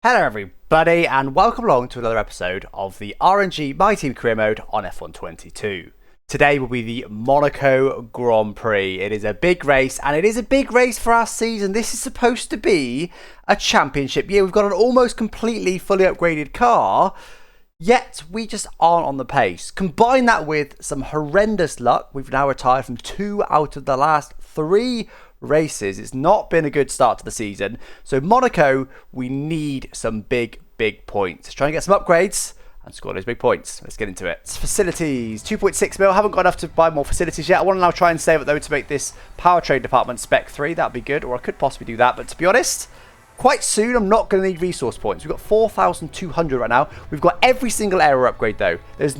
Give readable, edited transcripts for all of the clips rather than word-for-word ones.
Hello everybody and welcome along to another episode of the RNG My Team Career Mode on F1 22. Today will be the Monaco Grand Prix. It is a big race and it is a big race for our season. This is supposed to be a championship year. We've got an almost completely fully upgraded car, yet we just aren't on the pace. Combine that with some horrendous luck. We've now retired from 2 out of the last 3 races. It's not been a good start to the season. So Monaco, we need some big points. Let's try and get some upgrades and score those big points. Let's get into it. Facilities, 2.6 mil. Haven't got enough to buy more facilities yet. I want to now try and save it though to make this powertrain department spec 3. That'd be good, or I could possibly do that. But to be honest, quite soon I'm not going to need resource points. We've got 4,200 right now. We've got every single aero upgrade though. There's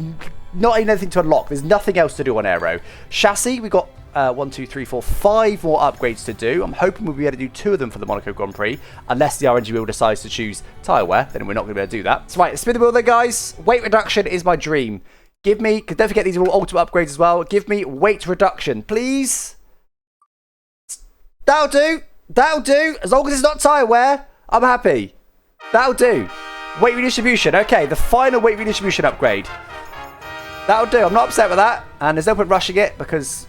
not anything to unlock. There's nothing else to do on aero. Chassis, we've got 1, 2, 3, 4, 5 more upgrades to do. I'm hoping we'll be able to do 2 of them for the Monaco Grand Prix, unless the RNG wheel decides to choose tyre wear, then we're not going to be able to do that. So right, spin the wheel there, guys. Weight reduction is my dream. Give me, don't forget these are all ultimate upgrades as well. Give me weight reduction, please. That'll do. That'll do. As long as it's not tyre wear, I'm happy. That'll do. Weight redistribution. Okay, the final weight redistribution upgrade. That'll do. I'm not upset with that. And there's no point rushing it because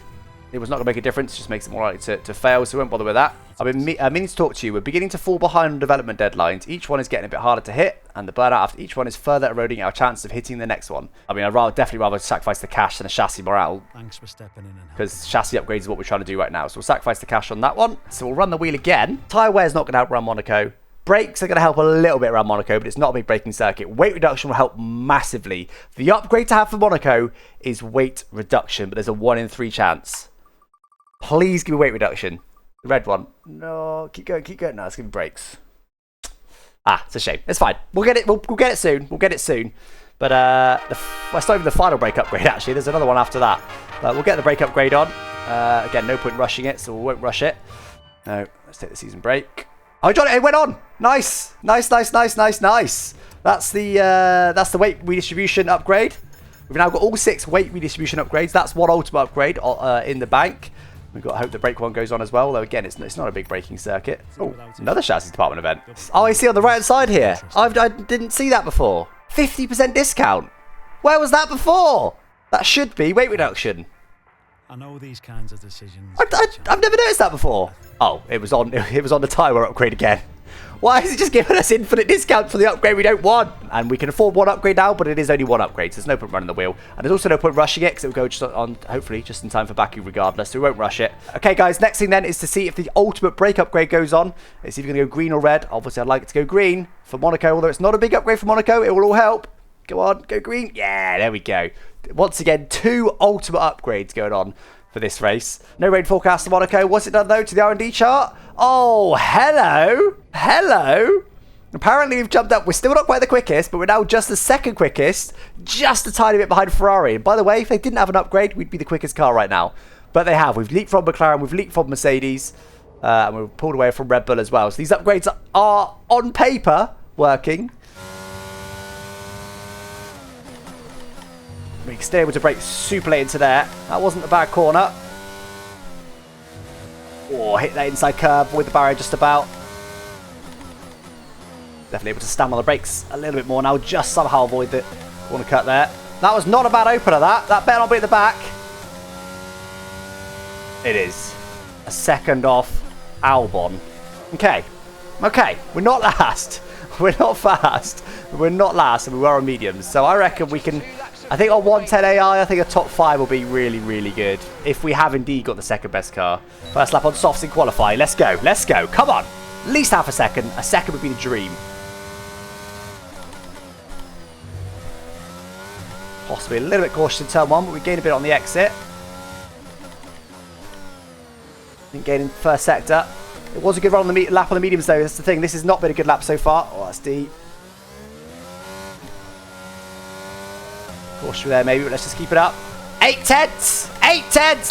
it was not going to make a difference. It just makes it more likely to fail, so we won't bother with that. I've been meaning to talk to you. We're beginning to fall behind on development deadlines. Each one is getting a bit harder to hit, and the burnout after each one is further eroding our chances of hitting the next one. I mean, I'd definitely rather sacrifice the cash than a chassis morale. Thanks for stepping in. Because chassis upgrades is what we're trying to do right now. So we'll sacrifice the cash on that one. So we'll run the wheel again. Tyre wear is not going to help around Monaco. Brakes are going to help a little bit around Monaco, but it's not a big braking circuit. Weight reduction will help massively. The upgrade to have for Monaco is weight reduction, but there's a 1 in 3 chance. Please give me weight reduction. The red one. No, keep going. No, let's give me brakes. Ah, it's a shame. It's fine. We'll get it. We'll get it soon. We'll get it soon. But that's not even the final brake upgrade, actually. There's another one after that. But we'll get the brake upgrade on. Again, no point rushing it, so we won't rush it. No, let's take the season brake. Oh, John, it went on. Nice. That's the weight redistribution upgrade. We've now got all 6 weight redistribution upgrades. That's 1 ultimate upgrade in the bank. We've got to hope the brake one goes on as well. Although again, it's not a big braking circuit. Oh, another chassis department event. Oh, I see on the right hand side here. I didn't see that before. 50% discount. Where was that before? That should be weight reduction. I know these kinds of decisions. I've never noticed that before. Oh, it was on the tyre wear upgrade again. Why is it just giving us infinite discount for the upgrade we don't want? And we can afford 1 upgrade now, but it is only 1 upgrade, so there's no point running the wheel. And there's also no point rushing it, because it will go just on, hopefully, just in time for Baku regardless, so we won't rush it. Okay, guys, next thing then is to see if the ultimate brake upgrade goes on. It's either going to go green or red. Obviously, I'd like it to go green for Monaco, although it's not a big upgrade for Monaco. It will all help. Go on, go green. Yeah, there we go. Once again, 2 ultimate upgrades going on for this race. No rain forecast for Monaco. What's it done though to the R&D chart? Oh, hello. Apparently we've jumped up. We're still not quite the quickest, but we're now just the 2nd quickest, just a tiny bit behind Ferrari. And by the way, if they didn't have an upgrade, we'd be the quickest car right now. But they have. We've leaped from McLaren, we've leaped from Mercedes, and we've pulled away from Red Bull as well. So these upgrades are on paper working. We can stay able to brake super late into there. That wasn't a bad corner. Oh, hit that inside curb with the barrier just about. Definitely able to stand on the brakes a little bit more now. Just somehow avoid the corner cut there. That was not a bad opener, that. That better not be at the back. It is. A 2nd off Albon. Okay. We're not last. We're not fast. We're not last, and we were on mediums. So I reckon we can... I think on 110 AI, I think a top 5 will be really good. If we have indeed got the 2nd best car. First lap on softs in qualifying. Let's go. Come on. At least half a second. A 2nd would be the dream. Possibly a little bit cautious in turn 1, but we gained a bit on the exit. Didn't gain in the first sector. It was a good run on the lap on the mediums though. That's the thing. This has not been a good lap so far. Oh, that's deep. Cautious there maybe, but let's just keep it up. 8 tenths!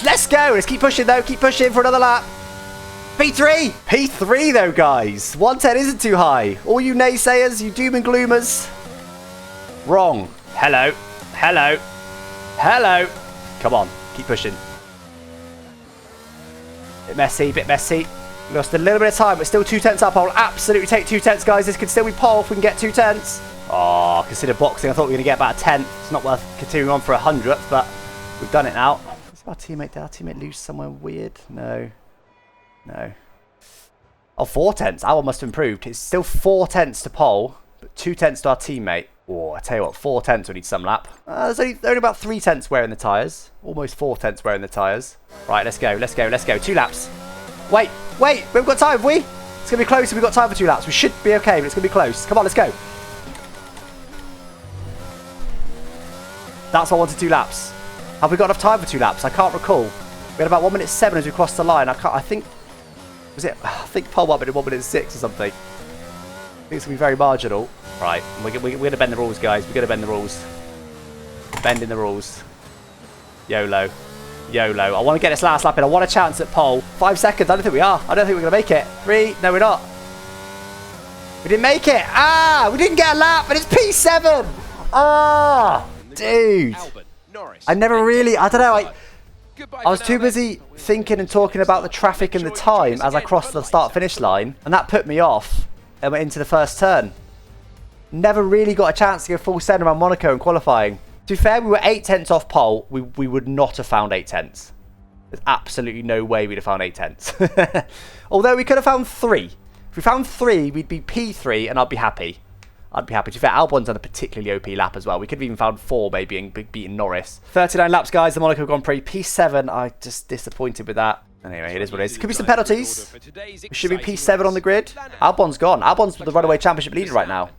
Let's go! Let's keep pushing though. Keep pushing for another lap. P3 though, guys. 110 isn't too high. All you naysayers, you doom and gloomers. Wrong. Hello. Come on. Keep pushing. Bit messy. Lost a little bit of time, but still 2 tenths up. I'll absolutely take 2 tenths, guys. This could still be pole if we can get 2 tenths. Oh, consider boxing. I thought we were going to get about a tenth. It's not worth continuing on for 100th, but we've done it now. Is our teammate, did our teammate lose somewhere weird? No. No. Oh, 4 tenths. Our one must have improved. It's still 4 tenths to pole, but 2 tenths to our teammate. Oh, I tell you what, 4 tenths we need some lap. There's only about 3 tenths wearing the tyres. Almost 4 tenths wearing the tyres. Right, let's go, let's go, let's go. 2 laps. Wait, we've got time, have we? It's going to be close if we've got time for 2 laps. We should be okay, but it's going to be close. Come on, let's go. That's why I wanted 2 laps. Have we got enough time for 2 laps? I can't recall. We had about 1:07 as we crossed the line. I think pole might have been 1:06 or something. I think it's going to be very marginal. Right, we're going to bend the rules, guys. We're going to bend the rules. Bending the rules. YOLO. YOLO. I want to get this last lap in. I want a chance at pole. 5 seconds. I don't think we are. I don't think we're going to make it. 3. No, we're not. We didn't make it. We didn't get a lap, and it's P7. Dude. I never really, I don't know. I was too busy thinking and talking about the traffic and the time as I crossed the start-finish line, and that put me off and went into the first turn. Never really got a chance to go full send around Monaco in qualifying. To be fair, we were 8 tenths off pole. We would not have found 8 tenths. There's absolutely no way we'd have found 8 tenths. Although we could have found 3. If we found 3, we'd be P3 and I'd be happy. I'd be happy. To be fair, Albon's done a particularly OP lap as well. We could have even found 4 maybe and beaten Norris. 39 laps, guys, the Monaco Grand Prix. P7, I'm just disappointed with that. Anyway, it is what it is. Could be some penalties. We should be P7 on the grid. Albon's gone. Albon's the runaway championship leader right now.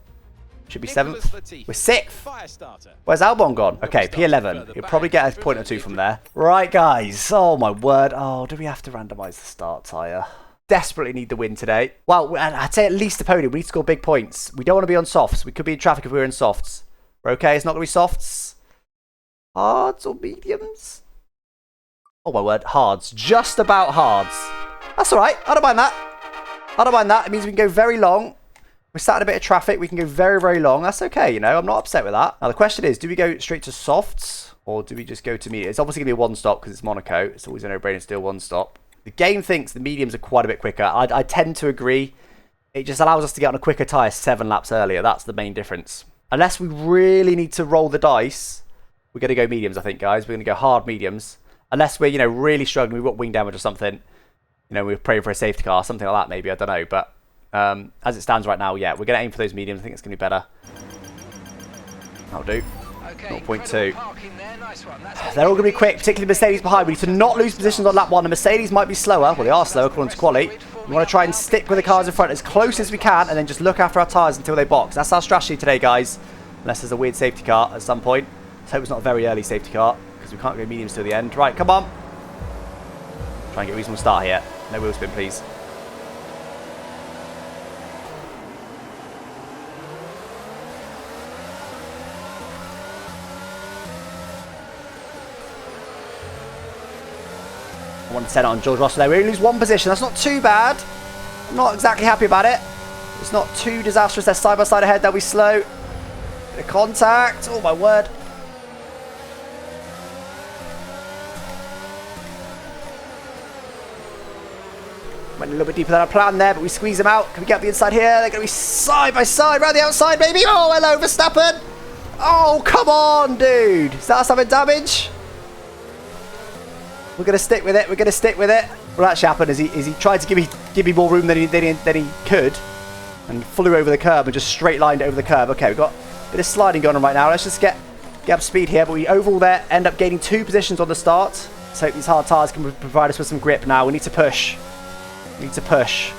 Should be 7th. We're 6th. Where's Albon gone? Okay, P11. He'll probably get a point or 2 from there. Right, guys. Oh, my word. Oh, do we have to randomise the start tyre? Desperately need the win today. Well, I'd say at least the podium. We need to score big points. We don't want to be on softs. We could be in traffic if we were in softs. We're okay. It's not going to be softs. Hards or mediums? Oh, my word. Hards. Just about hards. That's all right. I don't mind that. I don't mind that. It means we can go very long. We're sat in a bit of traffic. We can go very, very long. That's okay, you know. I'm not upset with that. Now, the question is, do we go straight to softs or do we just go to medium? It's obviously going to be a 1-stop because it's Monaco. It's always a no-brainer to do a 1-stop. The game thinks the mediums are quite a bit quicker. I tend to agree. It just allows us to get on a quicker tyre 7 laps earlier. That's the main difference. Unless we really need to roll the dice, we're going to go mediums, I think, guys. We're going to go hard mediums. Unless we're, you know, really struggling. We've got wing damage or something. You know, we're praying for a safety car. Something like that, maybe. I don't know. But as it stands right now, yeah, we're going to aim for those mediums. I think it's going to be better. That'll do. 0.2. They're all going to be quick, particularly Mercedes behind. We need to not lose positions on lap 1. The Mercedes might be slower. Well, they are slower according to quali. We want to try and stick with the cars in front as close as we can and then just look after our tyres until they box. That's our strategy today, guys. Unless there's a weird safety car at some point. Let's hope it's not a very early safety car because we can't go mediums till the end. Right, come on. Try and get a reasonable start here. No wheel spin, please. I want to set it on George Russell there. We only lose 1 position. That's not too bad. I'm not exactly happy about it. It's not too disastrous. They're side by side ahead. They'll be slow. Bit of contact. Oh, my word. Went a little bit deeper than I planned there, but we squeeze them out. Can we get up the inside here? They're going to be side by side. Around the outside, maybe. Oh, hello, Verstappen. Oh, come on, dude. Is that us having damage? We're going to stick with it. We're going to stick with it. What actually happened is he tried to give me more room than he could and flew over the curb and just straight lined it over the curb. Okay, we've got a bit of sliding going on right now. Let's just get up speed here. But we overall there end up gaining 2 positions on the start. Let's hope these hard tyres can provide us with some grip now. We need to push. We need to push.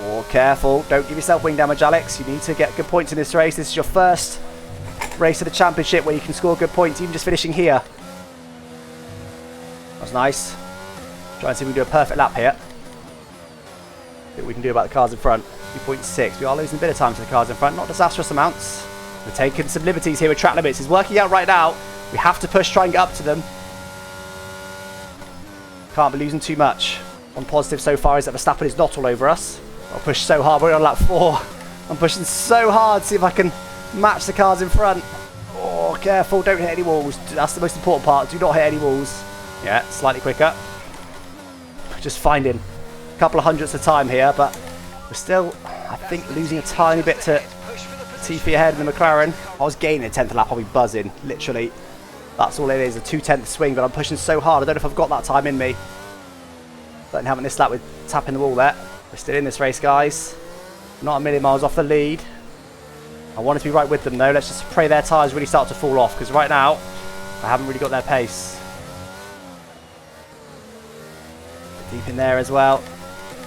Oh, careful. Don't give yourself wing damage, Alex. You need to get good points in this race. This is your first race of the championship where you can score good points, even just finishing here. That's nice. Try and see if we can do a perfect lap here. See what we can do about the cars in front. 2.6. We are losing a bit of time to the cars in front. Not disastrous amounts. We're taking some liberties here with track limits. It's working out right now. We have to push, try and get up to them. Can't be losing too much. One positive so far is that Verstappen is not all over us. I'll push so hard. We're on lap 4. I'm pushing so hard to see if I can match the cars in front. Oh, careful. Don't hit any walls. That's the most important part. Do not hit any walls. Yeah, slightly quicker. Just finding a couple of hundredths of time here, but we're still, I think, losing a tiny bit to Latifi ahead in the McLaren. I was gaining a tenth of lap, I'll be buzzing, literally. That's all it is, a 2/10 swing, but I'm pushing so hard, I don't know if I've got that time in me. Certainly haven't this lap with tapping the wall there. We're still in this race, guys. Not a million miles off the lead. I wanted to be right with them, though. Let's just pray their tyres really start to fall off, because right now, I haven't really got their pace. Deep in there as well.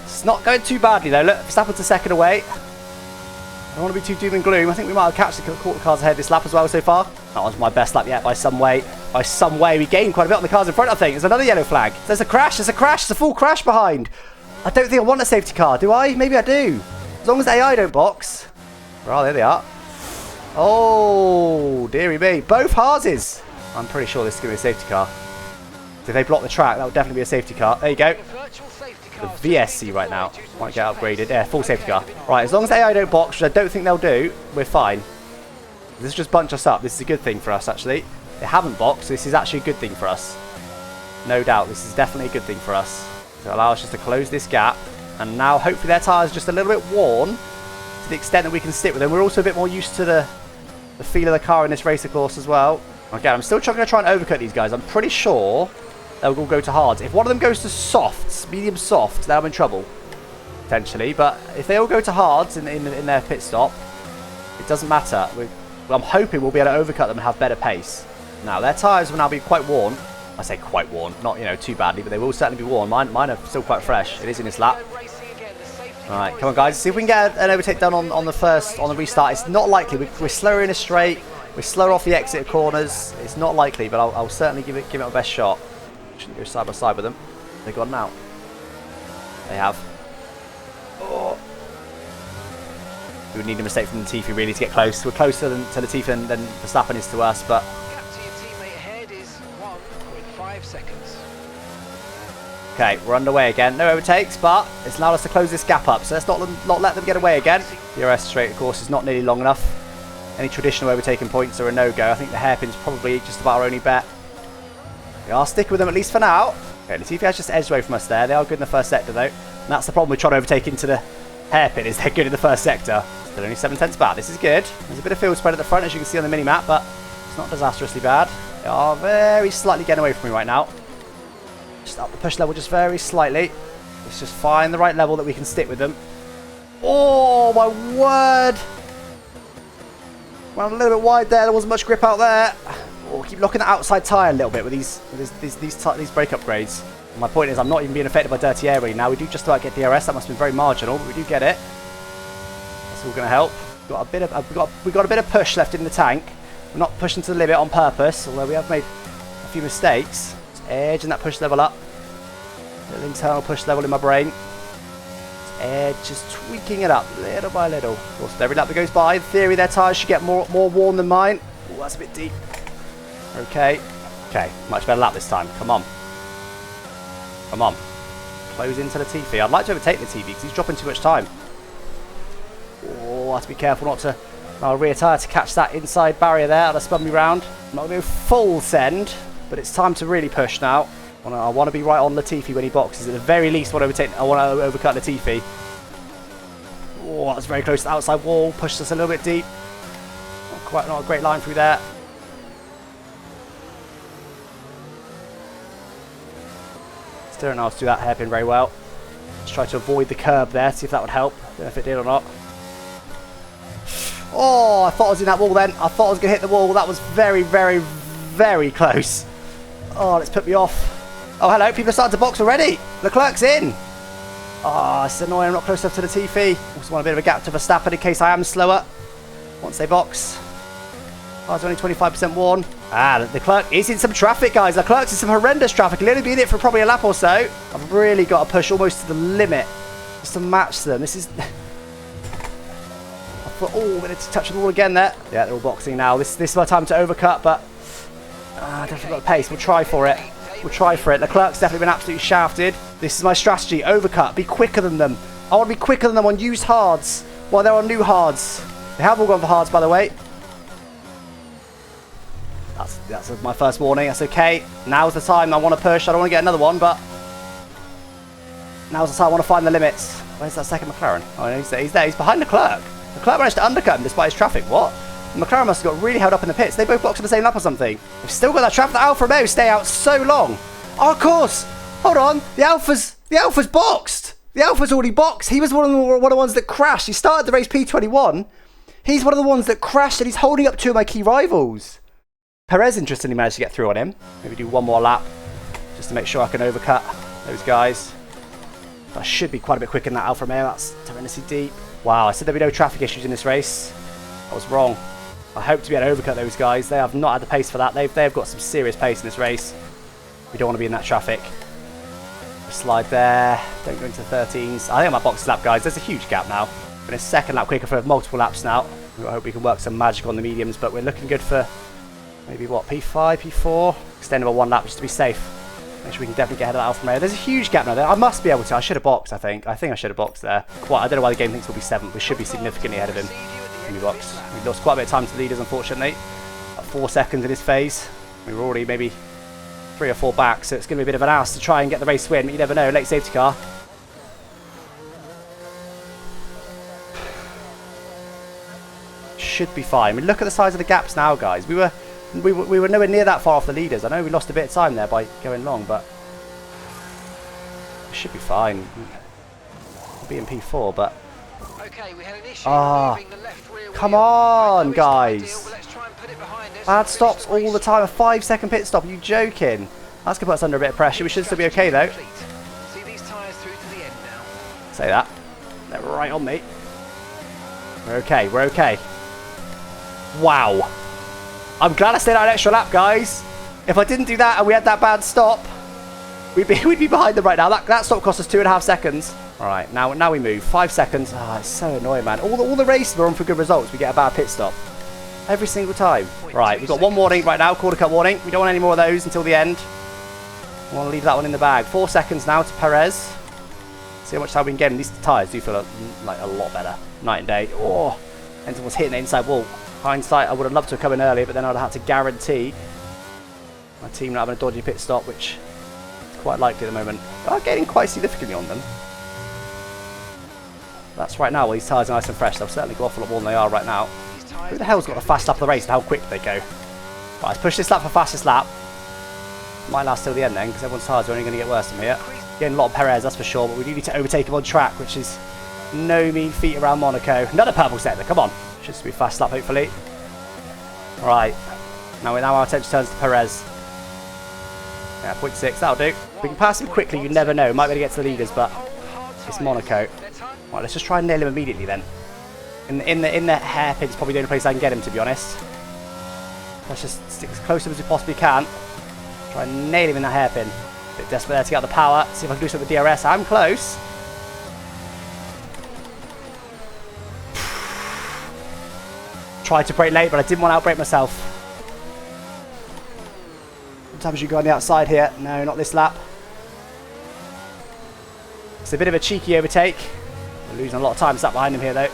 It's not going too badly, though. Look, Verstappen's a second away. I don't want to be too doom and gloom. I think we might have caught the cars ahead this lap as well so far. That was my best lap yet by some way. By some way, we gained quite a bit on the cars in front, I think. There's another yellow flag. There's a crash. There's a crash. There's a full crash behind. I don't think I want a safety car, do I? Maybe I do. As long as the AI don't box. Oh, there they are. Oh, dearie me. Both Haases. I'm pretty sure this is going to be a safety car. If they block the track, that would definitely be a safety car. There you go. The VSC right now. Might get upgraded. Yeah, full safety car. Right, as long as AI don't box, which I don't think they'll do, we're fine. This just bunch us up. This is a good thing for us, actually. They haven't boxed, so this is actually a good thing for us. No doubt, this is definitely a good thing for us. So allow us just to close this gap. And now, hopefully, their tyres are just a little bit worn to the extent that we can stick with them. We're also a bit more used to the feel of the car in this race, of course, as well. Okay, I'm still going to try and overcut these guys. I'm pretty sure they'll all go to hards. If one of them goes to softs, medium soft, then I'm in trouble, potentially. But if they all go to hards in their pit stop, it doesn't matter. I'm hoping we'll be able to overcut them and have better pace. Now, their tyres will now be quite worn. I say quite worn, not, you know, too badly, but they will certainly be worn. Mine are still quite fresh. It is in this lap. All right, come on, guys. See if we can get an overtake done on the restart. It's not likely. We're slower in a straight. We're slower off the exit corners. It's not likely, but I'll certainly give it my best shot. Shouldn't go side by side with them. They've gone now. They have. Oh. We would need a mistake from Latifi really to get close. We're closer to Latifi than Verstappen is to us, but. Gap to your teammate ahead is 1.5 seconds. Okay, we're underway again. No overtakes, but it's allowed us to close this gap up. So let's not let them get away again. The RS straight, of course, is not nearly long enough. Any traditional overtaking points are a no-go. I think the hairpin's probably just about our only bet. We are sticking with them at least for now. Okay, Latifi has just edged away from us there. They are good in the first sector, though. And that's the problem with trying to overtake into the hairpin, is they're good in the first sector. Still only 7/10 back. This is good. There's a bit of field spread at the front, as you can see on the mini-map, but it's not disastrously bad. They are very slightly getting away from me right now. Just up the push level just very slightly. Let's just find the right level that we can stick with them. Oh, my word. Went a little bit wide there. There wasn't much grip out there. Oh, keep locking the outside tyre a little bit with these brake upgrades. And my point is, I'm not even being affected by dirty air right now. We do just about get DRS. That must have been very marginal, but we do get it. That's all going to help. We've got a bit of push left in the tank. We're not pushing to the limit on purpose, although we have made a few mistakes. Just edging that push level up. A little internal push level in my brain. Just tweaking it up little by little. Of course, with every lap that goes by, in theory, their tyres should get more worn than mine. Oh, that's a bit deep. Okay. Okay, much better lap this time. Come on. Come on. Close into Latifi. I'd like to overtake Latifi because he's dropping too much time. Oh, I have to be careful not to allow a rear tyre to catch that inside barrier there. That'll spun me round. I'm not going to go full send, but it's time to really push now. I want to be right on Latifi when he boxes. At the very least, I want to overcut Latifi. Oh, that was very close to the outside wall. Pushed us a little bit deep. Not a great line through there. Still don't know how to do that hairpin very well. Let's try to avoid the curb there, see if that would help. Don't know if it did or not. Oh, I thought I was in that wall then. I thought I was going to hit the wall. That was very, very, very close. Oh, let's put me off. Oh, hello. People are starting to box already. Leclerc's in. Oh, it's annoying. I'm not close enough to the Latifi. Also want a bit of a gap to Verstappen in case I am slower once they box. Oh, it's only 25% worn. Ah, Leclerc is in some traffic, guys. Leclerc's in some horrendous traffic. He'll only be in it for probably a lap or so. I've really got to push almost to the limit just to match them. This is... Oh, we need to touch the wall again there. Yeah, they're all boxing now. This is my time to overcut, but I definitely got the pace. We'll try for it. We'll try for it. Leclerc's definitely been absolutely shafted. This is my strategy. Overcut. Be quicker than them. I want to be quicker than them on used hards while they're on new hards. They have all gone for hards, by the way. That's my first warning. That's okay. Now's the time I want to push. I don't want to get another one, but Now's the time I want to find the limits. Where's that second McLaren? Oh, he's there. He's there. He's behind Leclerc. Leclerc managed to undercut him despite his traffic. What? McLaren must have got really held up in the pits. They both blocked on the same lap or something. They've still got that traffic. The Alfa Romeo stay out so long. Oh, of course. Hold on. The Alfa's boxed. The Alfa's already boxed. He was one of the ones that crashed. He started the race P21. He's one of the ones that crashed, and he's holding up two of my key rivals. Perez, interestingly, managed to get through on him. Maybe do one more lap just to make sure I can overcut those guys. I should be quite a bit quicker than that Alfa Romeo. That's horrendously deep. Wow, I said there'd be no traffic issues in this race. I was wrong. I hope to be able to overcut those guys. They have not had the pace for that. They've got some serious pace in this race. We don't want to be in that traffic. Slide there. Don't go into the 13s. I think I'm at box lap, guys. There's a huge gap now. Been a second lap quicker for multiple laps now. I hope we can work some magic on the mediums, but we're looking good for maybe what, P5, P4? Extend by one lap just to be safe. Make sure we can definitely get ahead of that Alfa Romeo. There's a huge gap now there. I must be able to. I should have boxed, I think. I think I should have boxed there. I don't know why the game thinks we'll be 7th. We should be significantly ahead of him. We box. We lost quite a bit of time to the leaders, unfortunately. At 4 seconds in this phase. We were already maybe 3 or 4 back, so it's going to be a bit of an ass to try and get the race win. But you never know. Late safety car. Should be fine. I mean, look at the size of the gaps now, guys. We were nowhere near that far off the leaders. I know we lost a bit of time there by going long, but it should be fine. We'll be in P4, but okay, we had an issue moving the left rear come wheel. on, guys. Ideal, but let's try and put it behind us. Bad stops all the time. A 5-second pit stop. Are you joking? That's gonna put us under a bit of pressure. We should still be okay though. See these tyres through to the end now. Say that. They're right on me. We're okay. We're okay. Wow. I'm glad I stayed out an extra lap, guys. If I didn't do that and we had that bad stop, we'd be behind them right now. That stop cost us 2.5 seconds. All right, now we move. 5 seconds. Ah, it's so annoying, man. All the races we're on for good results, we get a bad pit stop. Every single time. Right, we've got one warning right now, quarter cut warning. We don't want any more of those until the end. I want to leave that one in the bag. 4 seconds now to Perez. See how much time we can get him. These tyres do feel like a lot better. Night and day. Oh, Enzo was hitting the inside wall. Hindsight, I would have loved to have come in earlier, but then I'd have had to guarantee my team not having a dodgy pit stop, which is quite likely at the moment. They are getting quite significantly on them. That's right now, while these tyres are nice and fresh. They'll certainly go off a lot more than they are right now. Who the hell's got the fast lap of the race and how quick they go? Right, let's push this lap for fastest lap. Might last till the end then, because everyone's tyres are only going to get worse from here. Getting a lot of Perez, that's for sure, but we do need to overtake him on track, which is no mean feat around Monaco. Another purple sector, come on. Should be a fast lap, hopefully. Right. Now our attention turns to Perez. Yeah, 0.6, that'll do. We can pass him quickly, you never know. Might be able to get to the leaders, but it's Monaco. Right, let's just try and nail him immediately then. In the hairpin's probably the only place I can get him, to be honest. Let's just stick as close to him as we possibly can. Try and nail him in that hairpin. Bit desperate there to get the power. See if I can do something with DRS. I'm close. Tried to brake late, but I didn't want to outbrake myself. Sometimes you go on the outside here. No, not this lap. It's a bit of a cheeky overtake. We're losing a lot of time sat behind him here, though.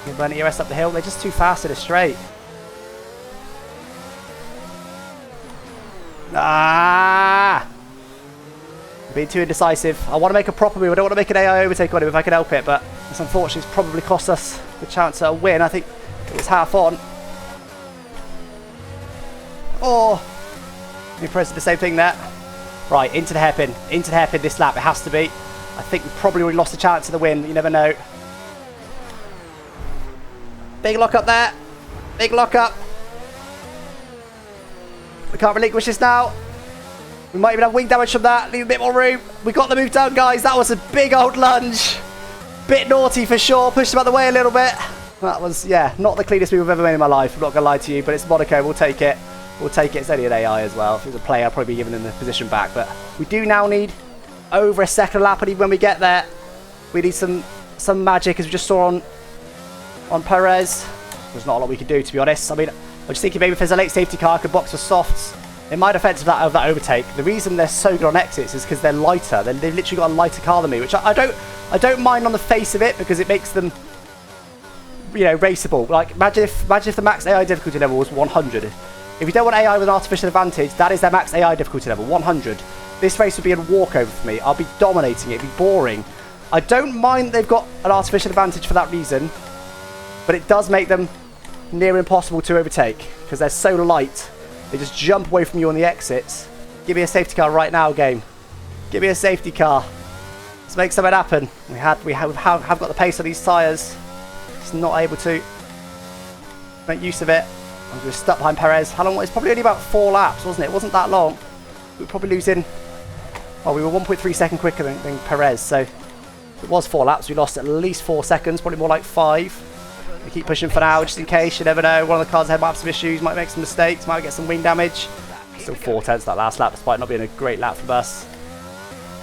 He'll burn ERS up the hill. They're just too fast in a straight. Ah! Being too indecisive. I want to make a proper move. I don't want to make an AI overtake on him if I can help it, but this unfortunately has probably cost us the chance at a win. I think it was half on. Oh! We pressed the same thing there. Right, into the hairpin. Into the hairpin this lap. It has to be. I think we probably already lost the chance of the win. You never know. Big lock up there. Big lock up. We can't relinquish this now. We might even have wing damage from that. Leave a bit more room. We got the move done, guys. That was a big old lunge. Bit naughty for sure. Pushed him out the way a little bit. That was, yeah, not the cleanest move I've ever made in my life. I'm not going to lie to you, but it's Monaco. We'll take it. We'll take it. It's only an AI as well. If it was a player, I'd probably be giving them the position back. But we do now need over a second lap. And even when we get there, we need some magic, as we just saw on Perez. There's not a lot we can do, to be honest. I mean, I'm just thinking maybe if there's a late safety car, I could box for softs. In my defence of that overtake, the reason they're so good on exits is because they're lighter. They've literally got a lighter car than me, which I don't mind on the face of it because it makes them, you know, raceable. Like imagine if the max AI difficulty level was 100. If you don't want AI with an artificial advantage, that is their max AI difficulty level, 100. this race would be a walkover for me. I'll be dominating it. It'd be boring. I don't mind they've got an artificial advantage for that reason, but it does make them near impossible to overtake because they're so light. They just jump away from you on the exits. Give me a safety car right now, game. Give me a safety car. Let's make something happen. We have got the pace on these tyres. It's not able to make use of it. I'm just stuck behind Perez. How long? It's probably only about 4 laps, wasn't it? It wasn't that long. We were probably losing. Oh, we were 1.3 seconds quicker than Perez, so it was 4 laps. We lost at least 4 seconds, probably more like 5. We keep pushing for now, just in case. You never know. One of the cars ahead might have some issues, might make some mistakes, might get some wing damage. Still 4/10 that last lap, despite not being a great lap from us.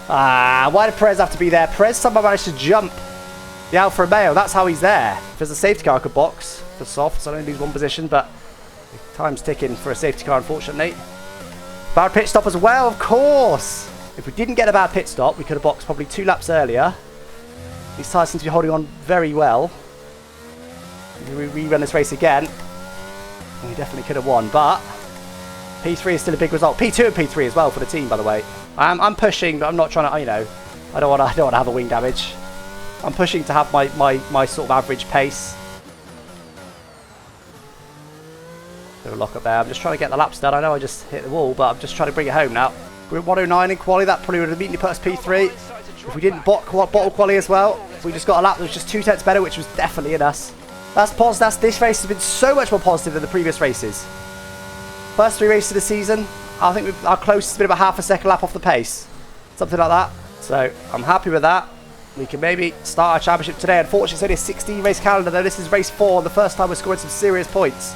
Why did Perez have to be there? Perez somehow managed to jump the Alfa Romeo. That's how he's there. If there's a safety car I could box for soft, so I only lose 1 position, but time's ticking for a safety car, unfortunately. Bad pit stop as well, of course. If we didn't get a bad pit stop, we could have boxed probably 2 laps earlier. These tyres seem to be holding on very well. We rerun this race again. We definitely could have won, but P3 is still a big result. P2 and P3 as well for the team, by the way. I'm pushing, but I'm not trying to, you know, I don't want to have a wing damage. I'm pushing to have my sort of average pace. Bit of a lock up there. I'm just trying to get the laps done. I know I just hit the wall, but I'm just trying to bring it home now. We're at 109 in quali. That probably would have immediately put us P3. If we didn't bottle quali as well, if we just got a lap that was just 2/10 better, which was definitely in us. That's positive. This race has been so much more positive than the previous races. First 3 races of the season, I think our closest has been about half a second lap off the pace. Something like that. So I'm happy with that. We can maybe start our championship today. Unfortunately, it's only a 16 race calendar though. This is race 4 and the first time we're scoring some serious points.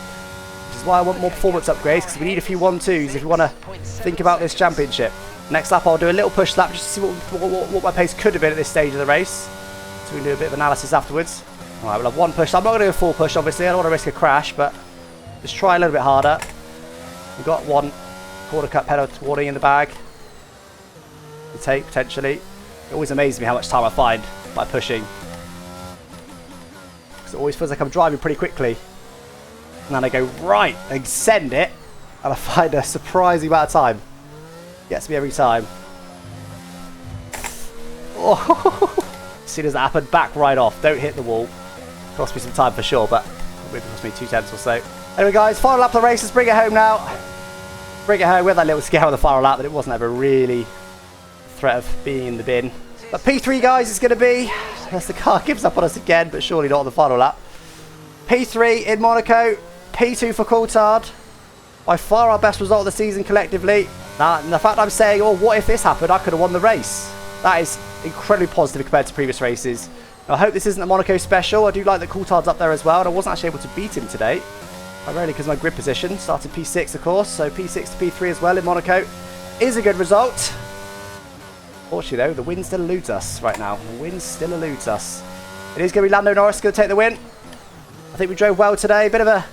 Which is why I want more performance upgrades, because we need a few 1-2s if we want to think about this championship. Next lap I'll do a little push lap just to see what my pace could have been at this stage of the race. So we can do a bit of analysis afterwards. Alright, we'll have 1 push. I'm not going to do a full push obviously. I don't want to risk a crash, but just try a little bit harder. We've got 1 quarter cut penalty warning in the bag. The take potentially. It always amazes me how much time I find by pushing. Because it always feels like I'm driving pretty quickly. And then I go right and send it. And I find a surprising amount of time. Gets me every time. Oh. As soon as that happened, back right off. Don't hit the wall. Cost me some time for sure, but maybe cost me 2/10 or so. Anyway guys, final lap of the race. Let's bring it home now. Bring it home with that little scare on the final lap, but it wasn't ever really a threat of being in the bin. But P3 guys, it's going to be, unless the car gives up on us again, but surely not on the final lap. P3 in Monaco, P2 for Coulthard. By far our best result of the season collectively. And the fact I'm saying, oh, what if this happened? I could have won the race. That is incredibly positive compared to previous races. I hope this isn't a Monaco special. I do like that Coulthard's up there as well, and I wasn't actually able to beat him today. Primarily because of my grid position. Started P6, of course, so P6 to P3 as well in Monaco is a good result. Fortunately, though, the wind still eludes us right now. The wind still eludes us. It is going to be Lando Norris going to take the win. I think we drove well today. Bit of a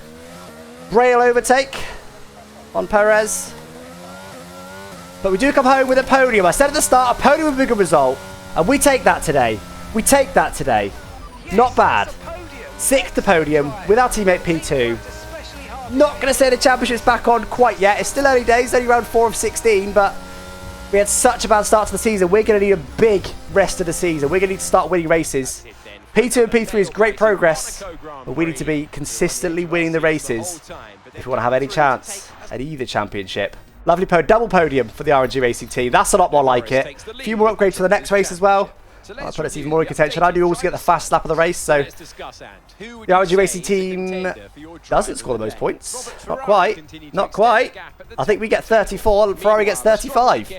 braille overtake on Perez. But we do come home with a podium. I said at the start, a podium would be a good result. And we take that today. We take that today. Not bad. 6th to podium with our teammate P2. Not going to say the championship's back on quite yet. It's still early days, only round 4 of 16, but we had such a bad start to the season. We're going to need a big rest of the season. We're going to need to start winning races. P2 and P3 is great progress, but we need to be consistently winning the races if we want to have any chance at either championship. Lovely double podium for the RNG racing team. That's a lot more like it. A few more upgrades for the next race as well. I'll put us even more in contention. I do also get the fast lap of the race, so the RNG racing team doesn't score the most points. Not quite. Not quite. I think we get 34, Ferrari gets 35.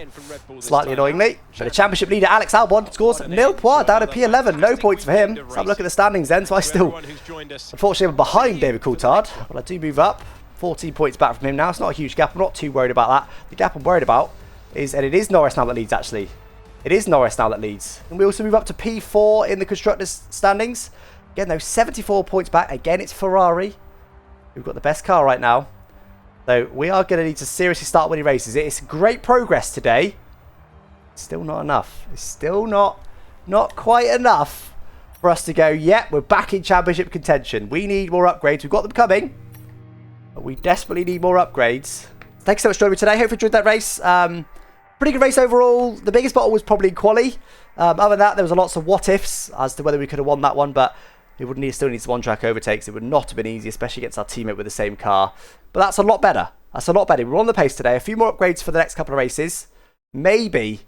Slightly annoyingly. But the championship leader, Alex Albon, scores 0 points down to P11. No points for him. Let's have a look at the standings then. So I still, unfortunately, am behind David Coulthard. But I do move up. 14 points back from him now. It's not a huge gap. I'm not too worried about that. The gap I'm worried about is, and it is Norris now that leads, actually. It is Norris now that leads. And we also move up to P4 in the Constructors' standings. Again, though, 74 points back. Again, it's Ferrari. We've got the best car right now. So we are going to need to seriously start winning races. It's great progress today. It's still not enough. It's still not quite enough for us to go, yep, we're back in championship contention. We need more upgrades. We've got them coming. But we desperately need more upgrades. Thanks so much for joining me today. Hope you enjoyed that race. Pretty good race overall. The biggest bottle was probably quali. Other than that, there was lots of what-ifs as to whether we could have won that one, but it would still need some one-track overtakes. It would not have been easy, especially against our teammate with the same car. But that's a lot better. That's a lot better. We're on the pace today. A few more upgrades for the next couple of races. Maybe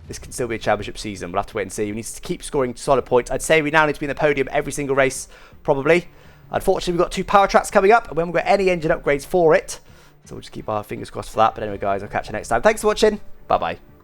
this can still be a championship season. We'll have to wait and see. We need to keep scoring solid points. I'd say we now need to be in the podium every single race, probably. Unfortunately, we've got 2 power tracks coming up, and we haven't got any engine upgrades for it. So we'll just keep our fingers crossed for that. But anyway, guys, I'll catch you next time. Thanks for watching. Bye-bye.